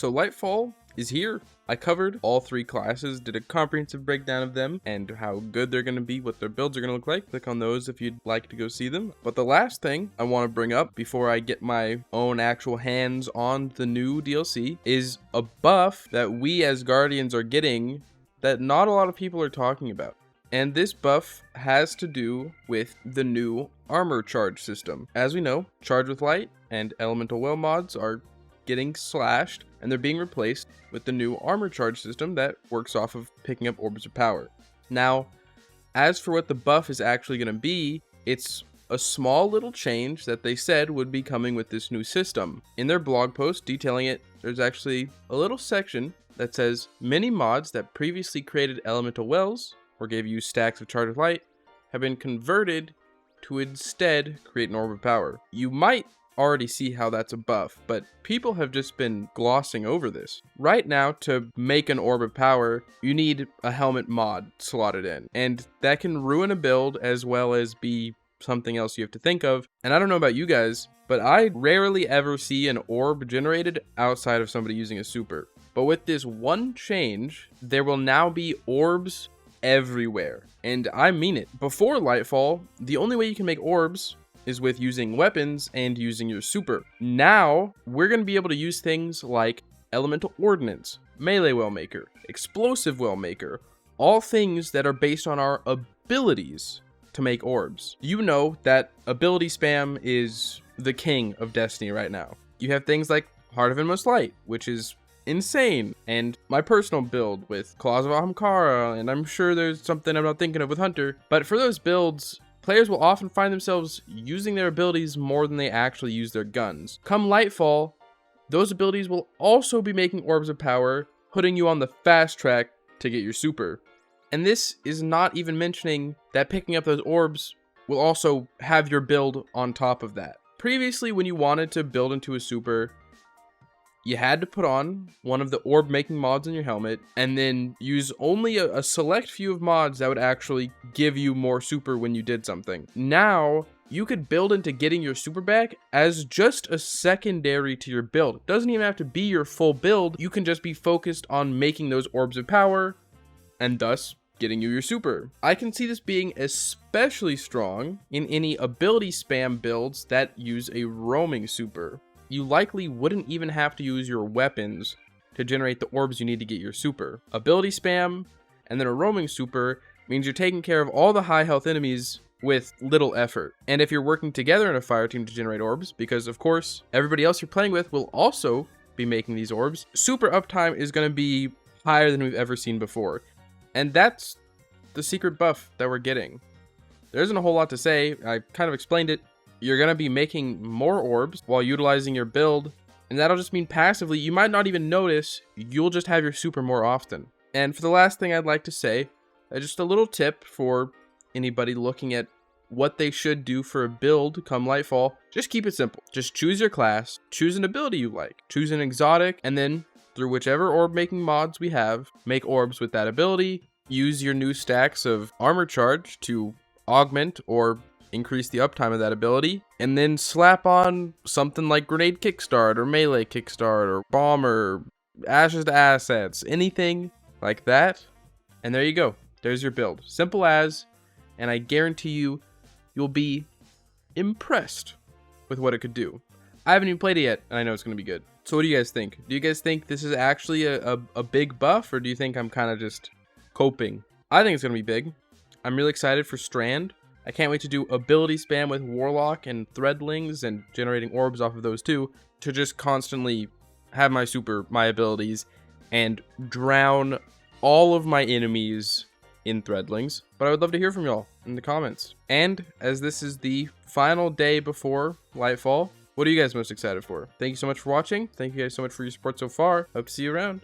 So Lightfall is here. I covered all 3 classes, did a comprehensive breakdown of them and how good they're going to be, what their builds are going to look like. Click on those if you'd like to go see them. But the last thing I want to bring up before I get my own actual hands on the new DLC is a buff that we as Guardians are getting that not a lot of people are talking about. And this buff has to do with the new armor charge system. As we know, Charge with Light and Elemental Well mods are getting slashed, and they're being replaced with the new armor charge system that works off of picking up orbs of power. Now, as for what the buff is actually going to be, it's a small little change that they said would be coming with this new system. In their blog post detailing it, there's actually a little section that says many mods that previously created elemental wells or gave you stacks of charge with light have been converted to instead create an orb of power. You might already see how that's a buff, but people have just been glossing over this. Right now, to make an orb of power, you need a helmet mod slotted in, and that can ruin a build as well as be something else you have to think of. And I don't know about you guys, but I rarely ever see an orb generated outside of somebody using a super. But with this one change, there will now be orbs everywhere, and I mean it. Before Lightfall, the only way you can make orbs is with using weapons and using your super. Now, we're going to be able to use things like Elemental Ordnance, Melee Well Maker, Explosive Well Maker, all things that are based on our abilities to make orbs. You know that ability spam is the king of Destiny right now. You have things like Heart of Inmost Light, which is insane, and my personal build with Claws of Ahamkara, and I'm sure there's something I'm not thinking of with Hunter. But for those builds, players will often find themselves using their abilities more than they actually use their guns. Come Lightfall, those abilities will also be making orbs of power, putting you on the fast track to get your super. And this is not even mentioning that picking up those orbs will also have your build on top of that. Previously, when you wanted to build into a super, you had to put on one of the orb making mods in your helmet and then use only a select few of mods that would actually give you more super when you did something. Now, you could build into getting your super back as just a secondary to your build. It doesn't even have to be your full build. You can just be focused on making those orbs of power and thus getting you your super. I can see this being especially strong in any ability spam builds that use a roaming super. You likely wouldn't even have to use your weapons to generate the orbs you need to get your super. Ability spam and then a roaming super means you're taking care of all the high health enemies with little effort. And if you're working together in a fire team to generate orbs, because of course everybody else you're playing with will also be making these orbs, super uptime is going to be higher than we've ever seen before. And that's the secret buff that we're getting. There isn't a whole lot to say. I kind of explained it. You're going to be making more orbs while utilizing your build, and that'll just mean passively, you might not even notice, you'll just have your super more often. And for the last thing I'd like to say, just a little tip for anybody looking at what they should do for a build come Lightfall, just keep it simple. Just choose your class, choose an ability you like, choose an exotic, and then through whichever orb making mods we have, make orbs with that ability, use your new stacks of armor charge to augment or increase the uptime of that ability, and then slap on something like Grenade Kickstart or Melee Kickstart or Bomber, Ashes to Assets, anything like that. And there you go. There's your build. Simple as, and I guarantee you, you'll be impressed with what it could do. I haven't even played it yet, and I know it's going to be good. So what do you guys think? Do you guys think this is actually a big buff, or do you think I'm kind of just coping? I think it's going to be big. I'm really excited for Strand. I can't wait to do ability spam with Warlock and Threadlings and generating orbs off of those too, to just constantly have my super, my abilities, and drown all of my enemies in Threadlings. But I would love to hear from y'all in the comments. And as this is the final day before Lightfall, what are you guys most excited for? Thank you so much for watching. Thank you guys so much for your support so far. Hope to see you around.